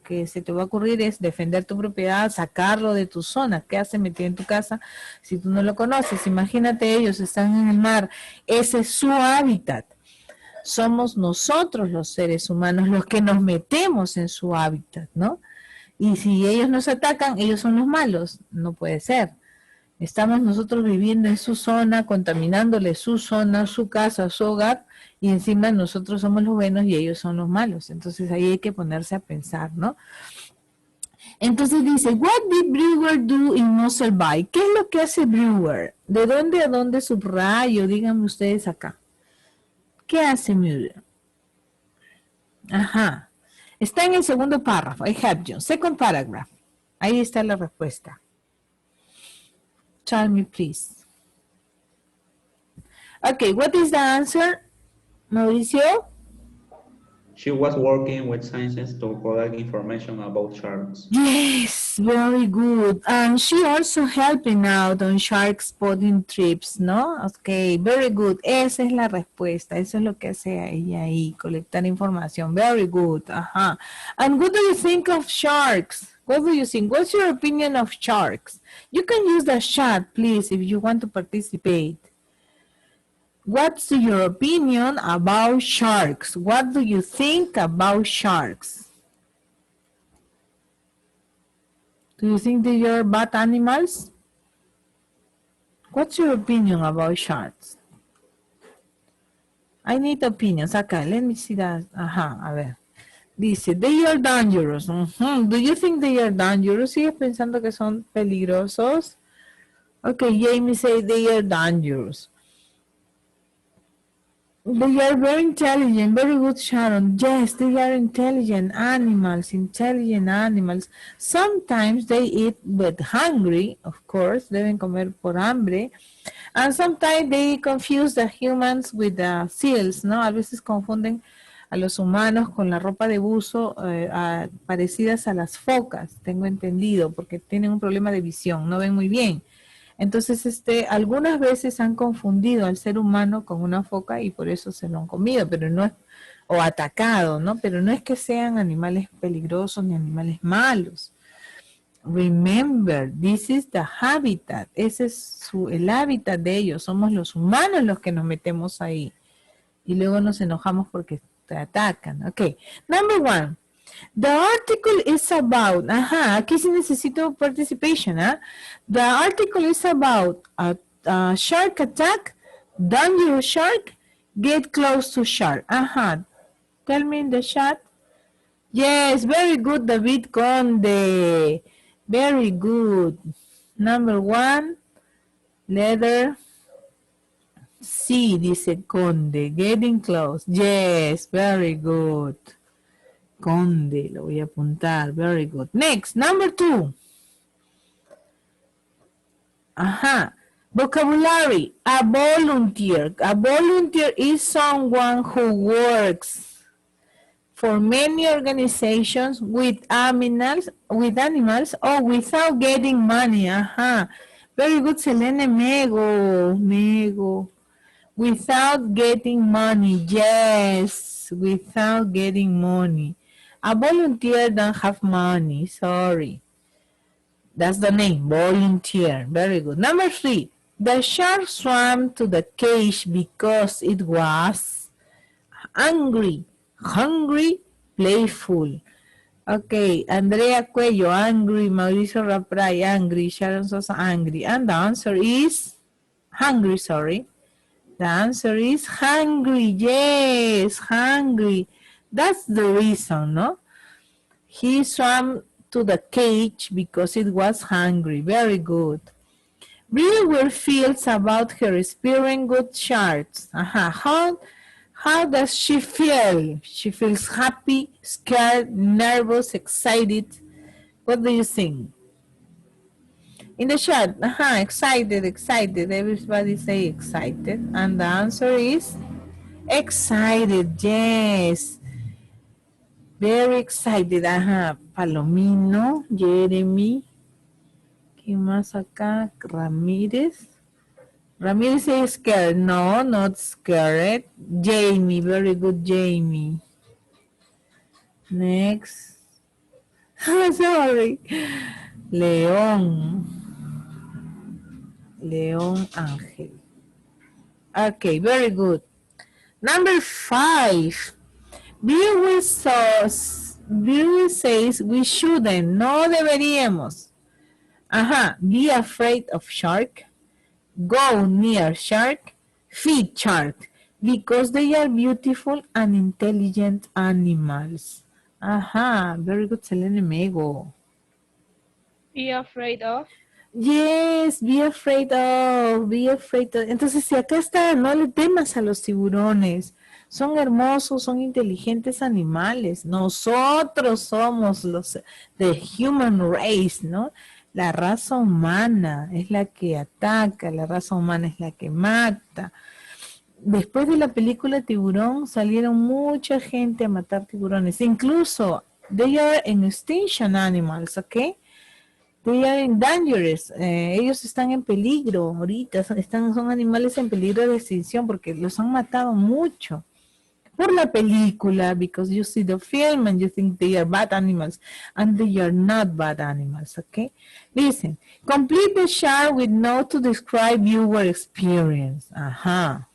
que se te va a ocurrir es defender tu propiedad, sacarlo de tu zona. ¿Qué hace metido en tu casa si tú no lo conoces? Imagínate, ellos están en el mar. Ese es su hábitat. Somos nosotros los seres humanos los que nos metemos en su hábitat, ¿no? Y si ellos nos atacan, ellos son los malos. No puede ser. Estamos nosotros viviendo en su zona, contaminándole su zona, su casa, su hogar, y encima nosotros somos los buenos y ellos son los malos. Entonces ahí hay que ponerse a pensar, ¿no? Entonces dice, what did Brewer do in Mossel Bay? ¿Qué es lo que hace Brewer? ¿De dónde a dónde subrayo? Díganme ustedes acá. ¿Qué hace Brewer? Ajá. Está en el segundo párrafo. I have you. Second paragraph. Ahí está la respuesta. Tell me, please. Okay, what is the answer, Mauricio? She was working with scientists to collect information about sharks. Yes, very good. And she also helping out on shark spotting trips, ¿no? Okay, very good. Esa es la respuesta. Eso es lo que hace ella ahí, colectar información. Very good. Ajá. And what do you think of sharks? What do you think? What's your opinion of sharks? You can use the chat, please, if you want to participate. What's your opinion about sharks? What do you think about sharks? Do you think they are bad animals? What's your opinion about sharks? I need opinions. Okay, let me see that. Ajá, a ver. Dice, they are dangerous. Do you think they are dangerous? ¿Sigues pensando que son peligrosos? Okay, Jamie say they are dangerous. They are very intelligent, very good, Sharon. Yes, they are intelligent animals, Sometimes they eat but hungry, of course, deben comer por hambre. And sometimes they confuse the humans with the seals, ¿no? A veces confunden a los humanos con la ropa de buzo parecidas a las focas, tengo entendido, porque tienen un problema de visión, no ven muy bien. Entonces, algunas veces han confundido al ser humano con una foca y por eso se lo han comido, pero no es, o atacado, ¿no? Pero no es que sean animales peligrosos ni animales malos. Remember, this is the habitat. Ese es el hábitat de ellos. Somos los humanos los que nos metemos ahí. Y luego nos enojamos porque te atacan. Ok. Number 1. The article is about, aquí sí necesito participation, The article is about a shark attack, dangerous shark, get close to shark. Tell me in the chat. Yes, very good, David Conde. Very good. Number 1, letter C, dice Conde, getting close. Yes, very good. Conde, lo voy a apuntar. Very good. Next, number 2. Vocabulary. A volunteer. A volunteer is someone who works for many organizations with animals or without getting money. Very good, Selene. Mego. Without getting money. Yes, without getting money. A volunteer don't have money, sorry. That's the name, volunteer. Very good. Number 3, the shark swam to the cage because it was angry, hungry, playful. Okay, Andrea Cuello, angry, Mauricio Rapray, angry, Sharon Sosa, angry. And the answer is hungry, sorry. The answer is hungry. Yes, hungry. That's the reason, no? He swam to the cage because it was hungry. Very good. Brewer feels about her spearing good sharks. How does she feel? She feels happy, scared, nervous, excited. What do you think? In the chat, excited. Everybody say excited. And the answer is excited, yes. Very excited, Palomino, Jeremy. ¿Quién más acá? Ramírez. Ramírez says scared. No, not scared. Jamie, very good, Jamie. Next. Sorry. León Ángel. Okay, very good. Number 5. Brewer says we shouldn't, no deberíamos. Be afraid of shark, go near shark, feed shark, because they are beautiful and intelligent animals. Very good, Selene Mego. Be afraid of. Yes, be afraid of, be afraid of. Entonces, si acá está, no le temas a los tiburones. Son hermosos, son inteligentes animales. Nosotros somos los, the human race, ¿no? La raza humana es la que ataca, la raza humana es la que mata. Después de la película Tiburón salieron mucha gente a matar tiburones. Incluso, they are extinction animals, ¿ok? They are dangerous. Ellos están en peligro ahorita. Son animales en peligro de extinción porque los han matado mucho. Por la película, because you see the film and you think they are bad animals, and they are not bad animals, okay? Listen, complete the chart with note to describe your experience. Ajá.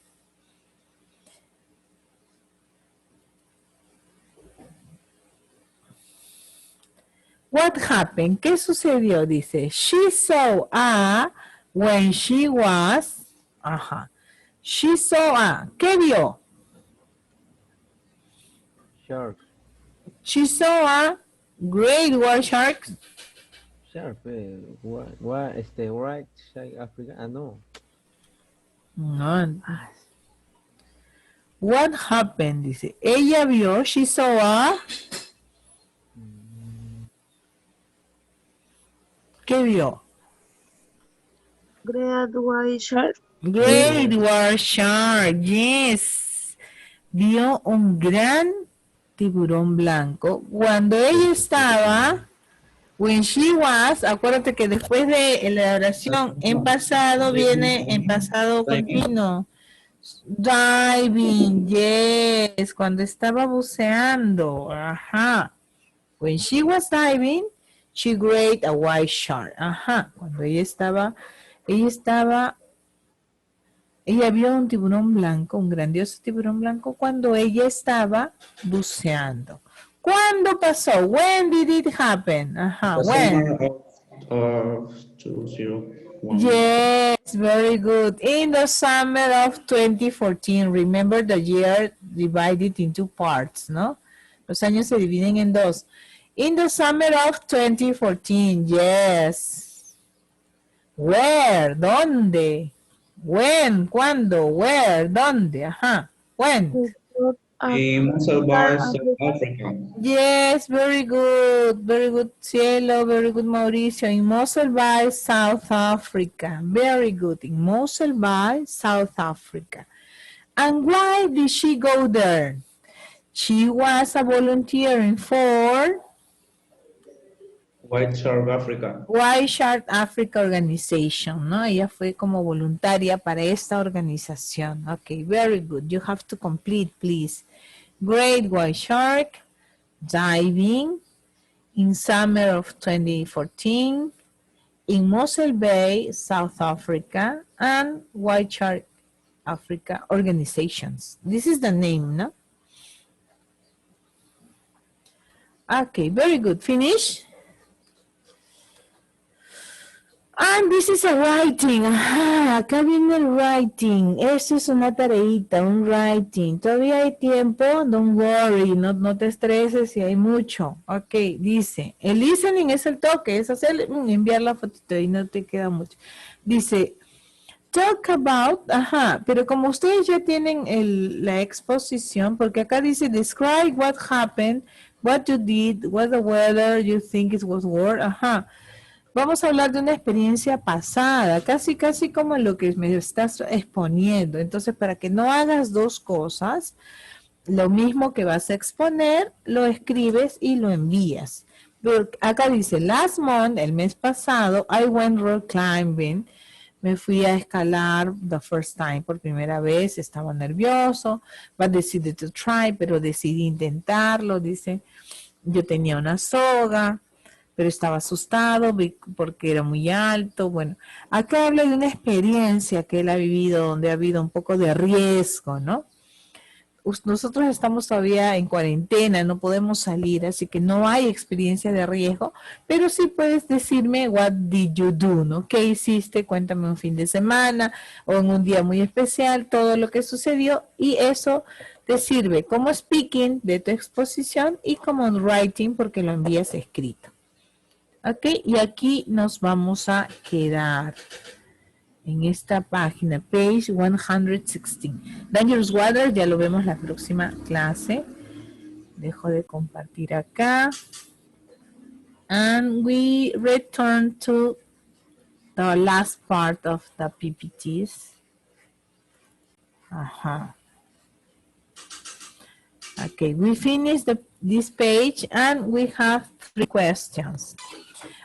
What happened? ¿Qué sucedió? Dice, she saw a when she was, ajá. She saw a, ¿qué vio? Sharks. She saw a great white shark. Shark. What? Right side Africa. Ah, no. No. What happened? Dice, ella vio, she saw a, ¿qué vio? Great white shark. Great white shark, yes. Vio un gran tiburón blanco. Cuando ella estaba, when she was, acuérdate que después de la oración en pasado viene en pasado continuo. Diving, yes, cuando estaba buceando, ajá. When she was diving, she grabbed a white shark, ajá. Cuando ella vio un tiburón blanco, un grandioso tiburón blanco, cuando ella estaba buceando. ¿Cuándo pasó? When did it happen? Ajá, The when? summer of 2001. Yes, very good. In the summer of 2014, remember the year divided into parts, ¿no? Los años se dividen en dos. In the summer of 2014, yes. Where? ¿Dónde? When? ¿Cuándo? Where? ¿Dónde? Ajá. When? In Muscle Bar, South Africa. Yes, very good. Very good, Cielo. Very good, Mauricio. In Mossel Bay, South Africa. Very good. In Mossel Bay, South Africa. And why did she go there? She was a volunteering for White Shark Africa. White Shark Africa Organization, ¿no? Ella fue como voluntaria para esta organización. Okay, very good. You have to complete, please. Great white shark, diving, in summer of 2014, in Mossel Bay, South Africa, and White Shark Africa organizations. This is the name, no? Okay, very good. Finish? And this is a writing. Ajá, acá viene el writing. Eso es una tareita, un writing. Todavía hay tiempo. Don't worry. No te estreses si hay mucho. Ok, dice. El listening es el toque. Es hacer, enviar la fotito y no te queda mucho. Dice, talk about. Ajá, pero como ustedes ya tienen la exposición, porque acá dice, describe what happened, what you did, what the weather you think it was worth. Ajá. Vamos a hablar de una experiencia pasada, casi como lo que me estás exponiendo. Entonces, para que no hagas dos cosas, lo mismo que vas a exponer, lo escribes y lo envías. Pero acá dice, last month, el mes pasado, I went rock climbing. Me fui a escalar the first time, por primera vez, estaba nervioso, but decided to try, pero decidí intentarlo, dice. Yo tenía una soga, pero estaba asustado porque era muy alto. Bueno, acá habla de una experiencia que él ha vivido, donde ha habido un poco de riesgo, ¿no? Nosotros estamos todavía en cuarentena, no podemos salir, así que no hay experiencia de riesgo, pero sí puedes decirme what did you do, ¿no? ¿Qué hiciste? Cuéntame un fin de semana o en un día muy especial, todo lo que sucedió, y eso te sirve como speaking de tu exposición y como writing porque lo envías escrito. Ok, y aquí nos vamos a quedar en esta página, page 116. Dangerous Water, ya lo vemos la próxima clase. Dejo de compartir acá. And we return to the last part of the PPTs. Okay, we finished this page and we have 3 questions.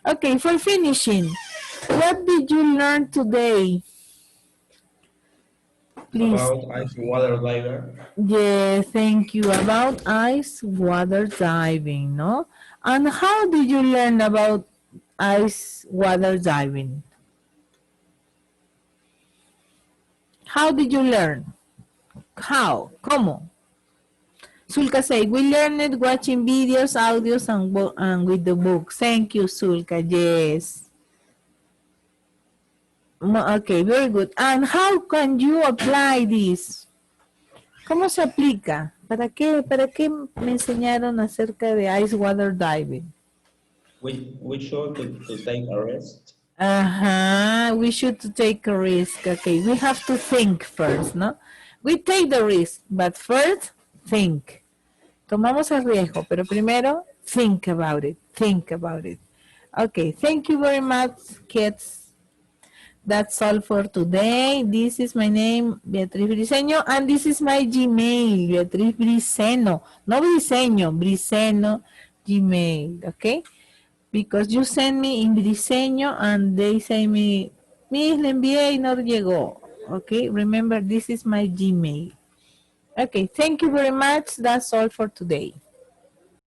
Okay, for finishing, what did you learn today? Please. About ice water diver. Yeah, thank you. About ice water diving, no? And how did you learn about ice water diving? How did you learn? How? ¿Cómo? Sulka say, we learned it watching videos, audios, and with the book. Thank you, Sulka. Yes. Okay, very good. And how can you apply this? ¿Cómo se aplica? ¿Para qué me enseñaron acerca de ice water diving? We should to take a rest. We should take a risk. Okay, we have to think first, ¿no? We take the risk, but first, think. Tomamos el riesgo, pero primero, think about it. Think about it. Okay, thank you very much, kids. That's all for today. This is my name, Beatriz Briceño, and this is my Gmail, Beatriz Briceño. No Briceño, Briceño Gmail, okay? Because you send me in Briceño and they say me, Miss, le envié y no llegó. Okay, remember this is my Gmail. Okay, thank you very much. That's all for today.